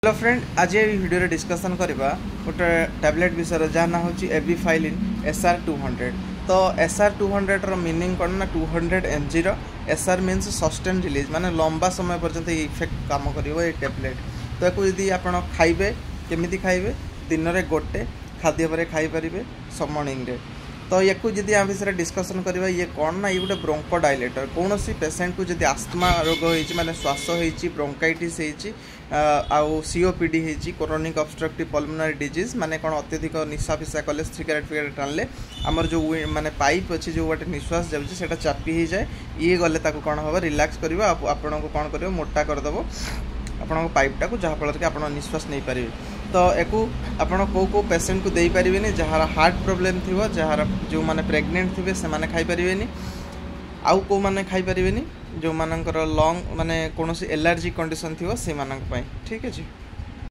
Hello friend, आज ये video discussion करवा गोटे टैबलेट विषय जहाँ ना हूँ एबिफाइलिन SR200। तो SR200 मीनिंग कौन ना 200 mg SR means sustain release माने लंबा समय पर्यंत इफेक्ट काम करिवो ये टैबलेट। तो याकू यदि आपण खाइबे केमिति खाइबे दिन में गोटे खाद्य पर खाई पारे मॉर्निंग रे। तो याकू जदि आ विषय डिस्कसन करवा ये कौन ना ये गोटे ब्रोंकोडाइलेटर कौन सी पेसेंट को जदि आस्थमा रोग होती माने श्वास होती ब्रोंकाइटिस होती आउ COPD होती कोरोनिक ऑब्स्ट्रक्टिव पल्मोनरी डिजीज माने कौन अत्यधिक निशा फिशा कले सिगरेट फिगरेट टाणले आमर जो माने पाइप अच्छी जो गोटे निश्वास जाऊँगी से चापी हो जाए ये गले कौन हम रिलैक्स कर आपन को कौन कर मोटा करदेव आपण पाइपटा को जहाँफल कि आप निश्वास नहीं पारे। तो एकू आपण को पेसेंट को दे पारे जहाँ हार्ट प्रोब्लेम थी जहाँ जो मैंने प्रेग्नेंट थे से मैंने खाई पारे आउ को मैंने खाई पारे जो मानकर लंग माने कौन एलर्जी कंडीशन थी से ठीक है।